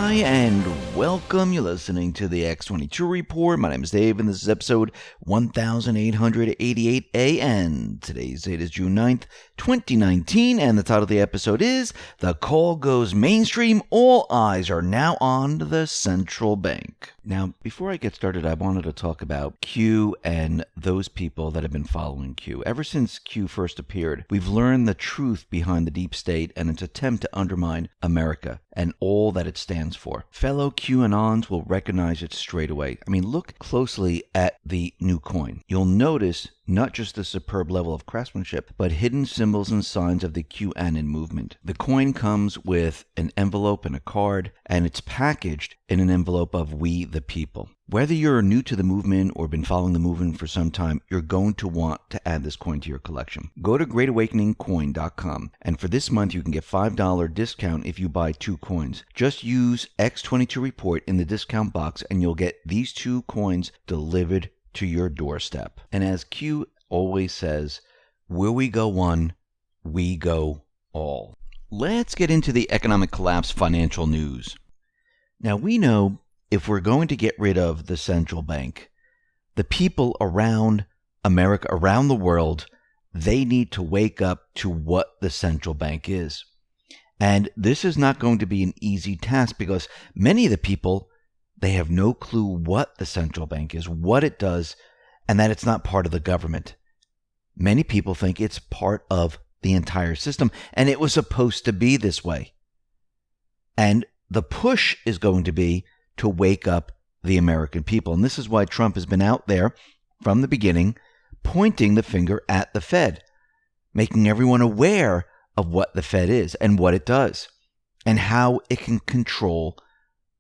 Hi, and welcome. You're listening to the X22 Report. My name is Dave, and this is episode 1888 AN. Today's date is June 9th, 2019, and the title of the episode is The Call Goes Mainstream. All eyes are now on the central bank. Now, before I get started, I wanted to talk about Q and those people that have been following Q. Ever since Q first appeared, we've learned the truth behind the deep state and its attempt to undermine America and all that it stands for. Fellow QAnons will recognize it straight away. I mean, look closely at the new coin. You'll notice not just the superb level of craftsmanship, but hidden symbols and signs of the QAnon movement. The coin comes with an envelope and a card, and it's packaged in an envelope of We the People. Whether you're new to the movement or been following the movement for some time, you're going to want to add this coin to your collection. Go to greatawakeningcoin.com, and for this month you can get $5 discount if you buy 2 coins. Just use X22 Report in the discount box and you'll get these 2 coins delivered to your doorstep. And as Q always says, where we go one, we go all. Let's get into the economic collapse financial news. Now, we know if we're going to get rid of the central bank, the people around America, around the world, they need to wake up to what the central bank is. And this is not going to be an easy task because many of the people, they have no clue what the central bank is, what it does, and that it's not part of the government. Many people think it's part of the entire system, and it was supposed to be this way. And the push is going to be to wake up the American people. And this is why Trump has been out there from the beginning, pointing the finger at the Fed, making everyone aware of what the Fed is and what it does, and how it can control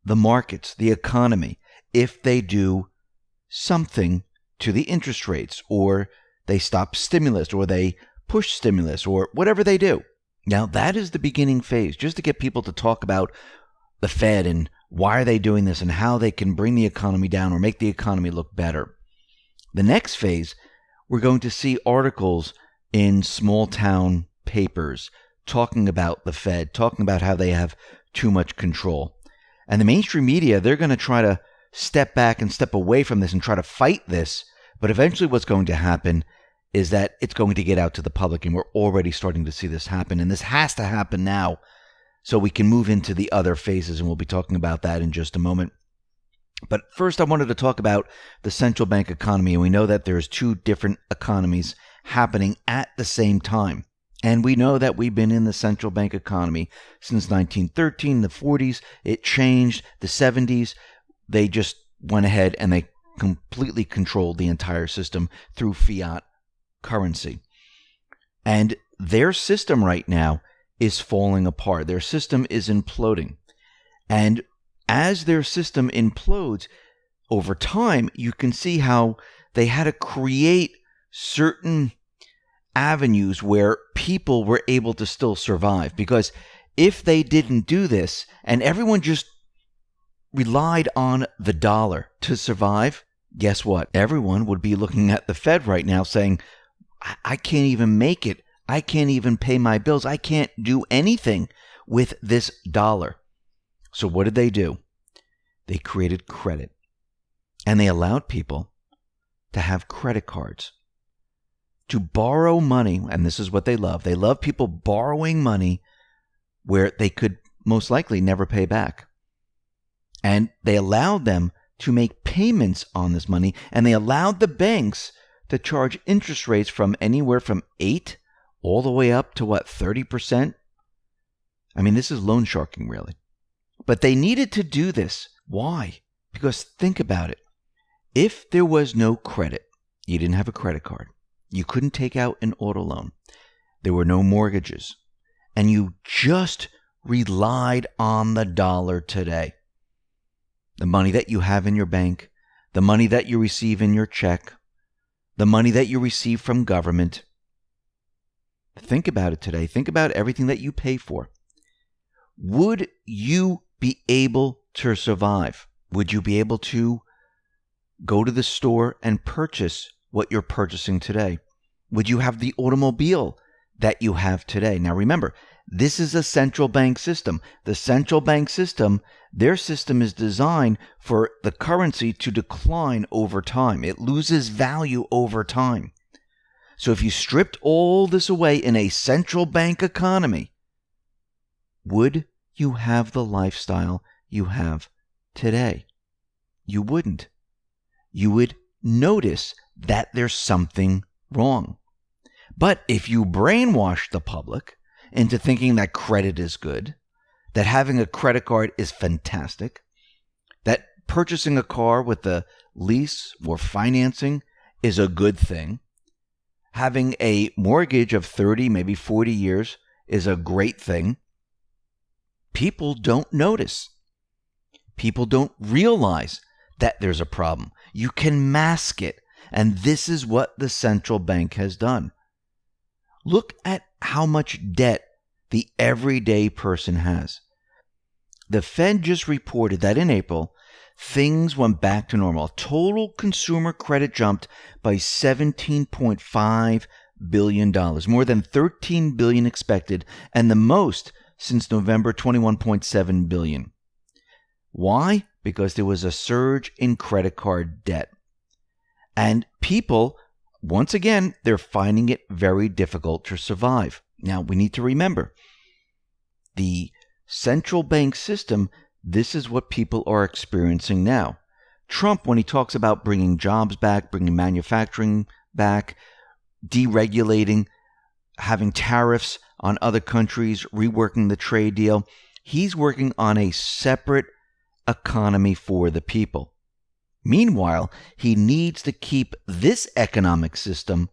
the markets, the economy, if they do something to the interest rates, or they stop stimulus, or they push stimulus, or whatever they do. Now, that is the beginning phase, just to get people to talk about the Fed and why are they doing this and how they can bring the economy down or make the economy look better. The next phase, we're going to see articles in small town papers talking about the Fed, talking about how they have too much control. And the mainstream media, they're going to try to step back and step away from this and try to fight this. But eventually what's going to happen is that it's going to get out to the public, and we're already starting to see this happen. And this has to happen now so we can move into the other phases, and we'll be talking about that in just a moment. But first, I wanted to talk about the central bank economy. And we know that there's 2 different economies happening at the same time. And we know that we've been in the central bank economy since 1913, the 40s. It changed, the 70s. They just went ahead and they completely controlled the entire system through fiat currency. And their system right now is falling apart. Their system is imploding. And as their system implodes over time, you can see how they had to create certain avenues where people were able to still survive. Because if they didn't do this and everyone just relied on the dollar to survive, guess what? Everyone would be looking at the Fed right now saying, I can't even make it. I can't even pay my bills. I can't do anything with this dollar. So what did they do? They created credit. And they allowed people to have credit cards, to borrow money, and this is what they love. They love people borrowing money where they could most likely never pay back. And they allowed them to make payments on this money, and they allowed the banks to charge interest rates from anywhere from 8 all the way up to 30%? I mean, this is loan sharking, really. But they needed to do this. Why? Because think about it. If there was no credit, you didn't have a credit card, you couldn't take out an auto loan, there were no mortgages, and you just relied on the dollar today, the money that you have in your bank, the money that you receive in your check, the money that you receive from government. Think about it today. Think about everything that you pay for. Would you be able to survive? Would you be able to go to the store and purchase what you're purchasing today? Would you have the automobile that you have today? Now remember, This is a central bank system. The central bank system, their system is designed for the currency to decline over time. It loses value over time. So if you stripped all this away in a central bank economy, would you have the lifestyle you have today? You wouldn't. You would notice that there's something wrong. But if you brainwash the public into thinking that credit is good, that having a credit card is fantastic, that purchasing a car with a lease or financing is a good thing, having a mortgage of 30, maybe 40 years is a great thing, people don't notice. People don't realize that there's a problem. You can mask it. And this is what the central bank has done. Look at how much debt the everyday person has. The Fed just reported that in April, things went back to normal. Total consumer credit jumped by $17.5 billion, more than $13 billion expected, and the most since November, $21.7 billion. Why? Because there was a surge in credit card debt. And people, once again, they're finding it very difficult to survive. Now, we need to remember, the central bank system, this is what people are experiencing now. Trump, when he talks about bringing jobs back, bringing manufacturing back, deregulating, having tariffs on other countries, reworking the trade deal, he's working on a separate economy for the people. Meanwhile, he needs to keep this economic system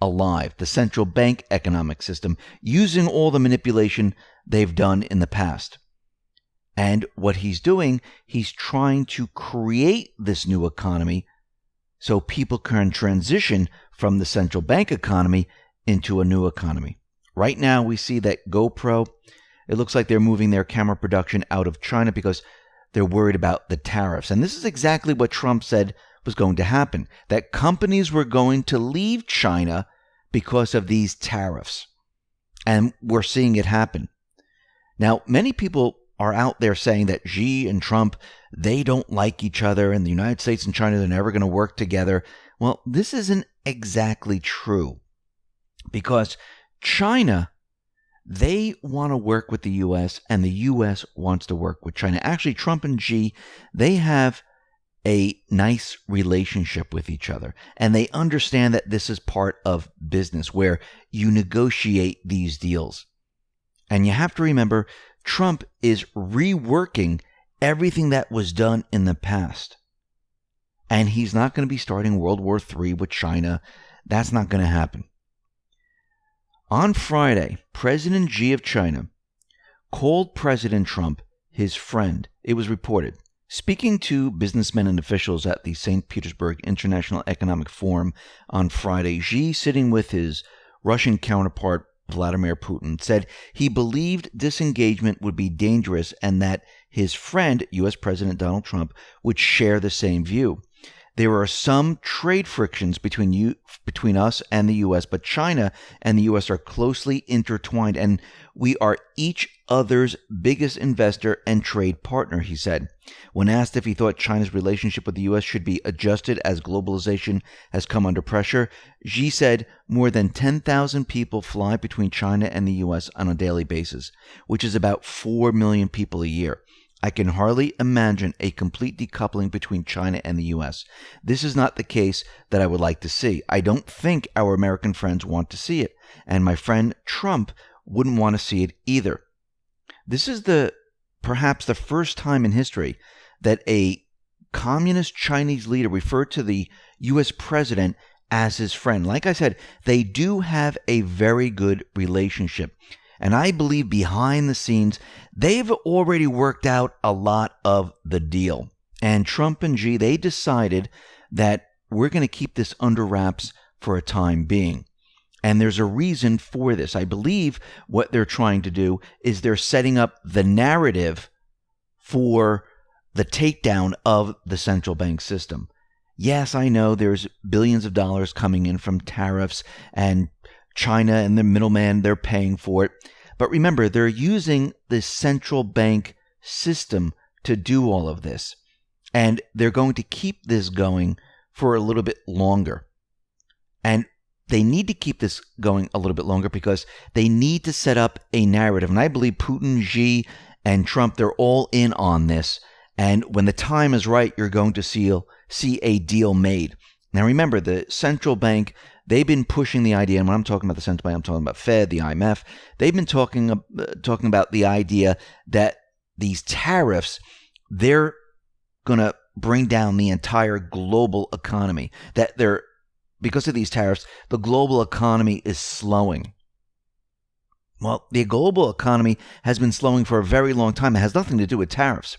alive, the central bank economic system, using all the manipulation they've done in the past. And what he's doing, he's trying to create this new economy so people can transition from the central bank economy into a new economy. Right now, we see that GoPro, it looks like they're moving their camera production out of China because they're worried about the tariffs. And this is exactly what Trump said was going to happen, that companies were going to leave China because of these tariffs. And we're seeing it happen. Now, many people are out there saying that Xi and Trump, they don't like each other, and the United States and China, they're never going to work together. Well, this isn't exactly true, because China, they want to work with the U.S., and the U.S. wants to work with China. Actually, Trump and Xi, they have a nice relationship with each other, and they understand that this is part of business where you negotiate these deals. And you have to remember, Trump is reworking everything that was done in the past. And he's not going to be starting World War III with China. That's not going to happen. On Friday, President Xi of China called President Trump his friend. It was reported. Speaking to businessmen and officials at the St. Petersburg International Economic Forum on Friday, Xi, sitting with his Russian counterpart Vladimir Putin, said he believed disengagement would be dangerous and that his friend, U.S. President Donald Trump, would share the same view. There are some trade frictions between us and the U.S., but China and the U.S. are closely intertwined, and we are each other's biggest investor and trade partner, he said. When asked if he thought China's relationship with the U.S. should be adjusted as globalization has come under pressure, Xi said more than 10,000 people fly between China and the U.S. on a daily basis, which is about 4 million people a year. I can hardly imagine a complete decoupling between China and the U.S. This is not the case that I would like to see. I don't think our American friends want to see it, and my friend Trump wouldn't want to see it either. This is perhaps the first time in history that a communist Chinese leader referred to the U.S. president as his friend. Like I said, they do have a very good relationship. And I believe behind the scenes, they've already worked out a lot of the deal. And Trump and Xi, they decided that we're going to keep this under wraps for a time being. And there's a reason for this. I believe what they're trying to do is they're setting up the narrative for the takedown of the central bank system. Yes, I know there's billions of dollars coming in from tariffs, and China and the middleman, they're paying for it. But remember, they're using the central bank system to do all of this. And they're going to keep this going for a little bit longer. And they need to keep this going a little bit longer because they need to set up a narrative. And I believe Putin, Xi, and Trump, they're all in on this. And when the time is right, you're going to see a deal made. Now, remember, the central bank, they've been pushing the idea, and when I'm talking about the central bank, I'm talking about Fed, the IMF. They've been talking about the idea that these tariffs, they're going to bring down the entire global economy. Because of these tariffs, the global economy is slowing. Well, the global economy has been slowing for a very long time. It has nothing to do with tariffs.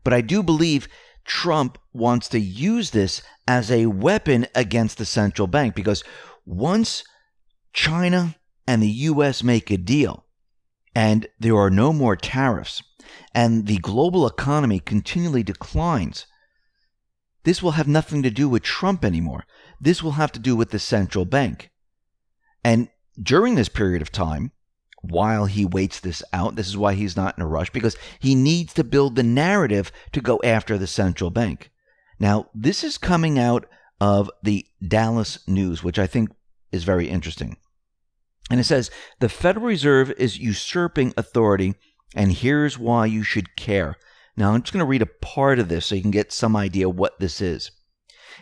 But I do believe Trump wants to use this as a weapon against the central bank, because once China and the U.S. make a deal and there are no more tariffs and the global economy continually declines, this will have nothing to do with Trump anymore. This will have to do with the central bank. And during this period of time, while he waits this out, this is why he's not in a rush, because he needs to build the narrative to go after the central bank. Now, this is coming out of the Dallas News, which I think is very interesting. And it says, the Federal Reserve is usurping authority, and here's why you should care. Now, I'm just going to read a part of this so you can get some idea what this is.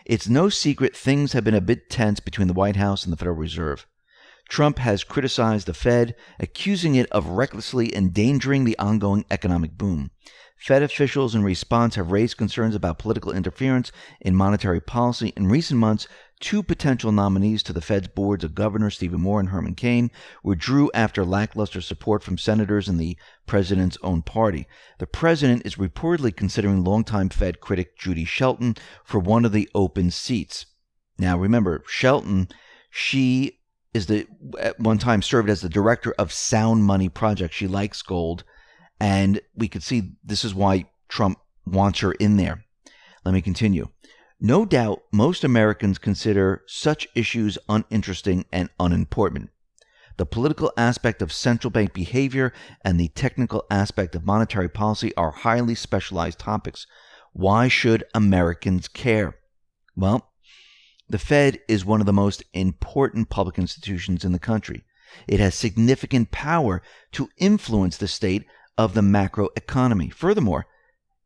It's no secret things have been a bit tense between the White House and the Federal Reserve. Trump has criticized the Fed, accusing it of recklessly endangering the ongoing economic boom. Fed officials in response have raised concerns about political interference in monetary policy. In recent months, two potential nominees to the Fed's boards of governors, Stephen Moore and Herman Cain, withdrew after lackluster support from senators in the president's own party. The president is reportedly considering longtime Fed critic Judy Shelton for one of the open seats. Now, remember, Shelton, she at one time served as the director of Sound Money Project. She likes gold, and we could see this is why Trump wants her in there. Let me continue. No doubt most Americans consider such issues uninteresting and unimportant. The political aspect of central bank behavior and the technical aspect of monetary policy are highly specialized topics. Why should Americans care? Well, the Fed is one of the most important public institutions in the country. It has significant power to influence the state of the macroeconomy. Furthermore,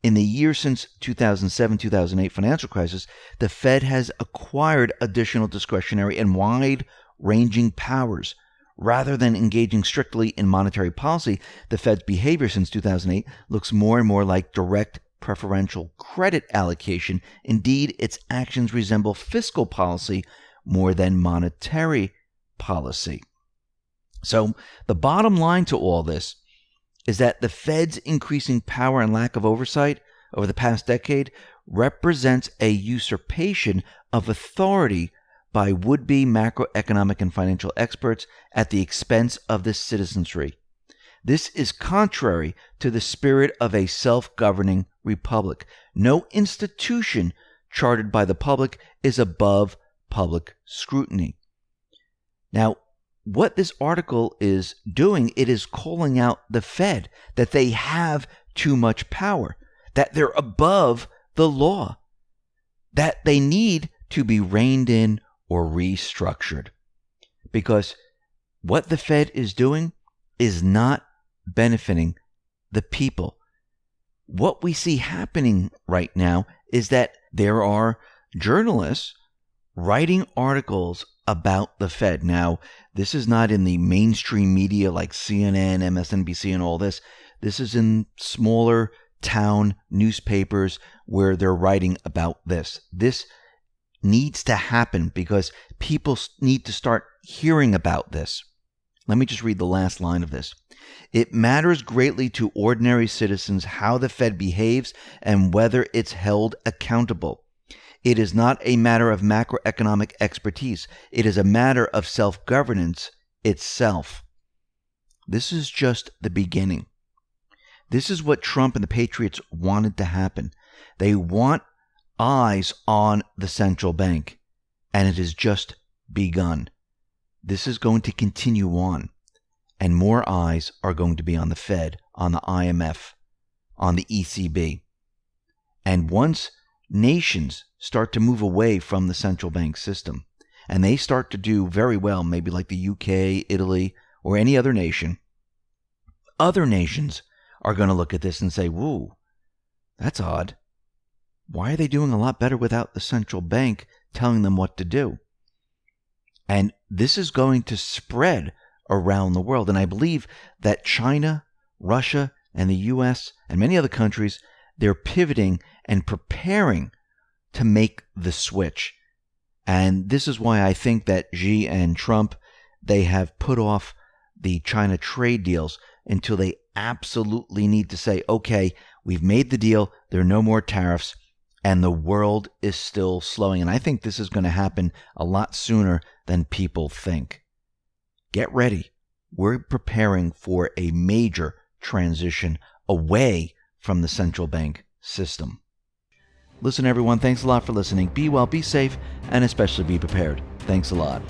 in the year since 2007-2008 financial crisis, the Fed has acquired additional discretionary and wide-ranging powers. Rather than engaging strictly in monetary policy, the Fed's behavior since 2008 looks more and more like direct preferential credit allocation. Indeed, its actions resemble fiscal policy more than monetary policy. So the bottom line to all this is that the Fed's increasing power and lack of oversight over the past decade represents a usurpation of authority by would-be macroeconomic and financial experts at the expense of the citizenry. This is contrary to the spirit of a self-governing republic. No institution chartered by the public is above public scrutiny. Now, what this article is doing, it is calling out the Fed, that they have too much power, that they're above the law, that they need to be reined in or restructured. Because what the Fed is doing is not benefiting the people. What we see happening right now is that there are journalists writing articles about the Fed. Now, this is not in the mainstream media like CNN, MSNBC, and all this. This is in smaller town newspapers where they're writing about this. This needs to happen because people need to start hearing about this. Let me just read the last line of this. It matters greatly to ordinary citizens how the Fed behaves and whether it's held accountable. It is not a matter of macroeconomic expertise. It is a matter of self-governance itself. This is just the beginning. This is what Trump and the Patriots wanted to happen. They want eyes on the central bank, and it has just begun. This is going to continue on. and more eyes are going to be on the Fed, on the IMF, on the ECB. And once nations start to move away from the central bank system, and they start to do very well, maybe like the UK, Italy, or any other nation, other nations are going to look at this and say, whoa, that's odd. Why are they doing a lot better without the central bank telling them what to do? And this is going to spread around the world. And I believe that China, Russia, and the US, and many other countries, they're pivoting and preparing to make the switch. And this is why I think that Xi and Trump, they have put off the China trade deals until they absolutely need to say, okay, we've made the deal, there are no more tariffs, and the world is still slowing. And I think this is going to happen a lot sooner than people think. Get ready. We're preparing for a major transition away from the central bank system. Listen, everyone, thanks a lot for listening. Be well, be safe, and especially be prepared. Thanks a lot.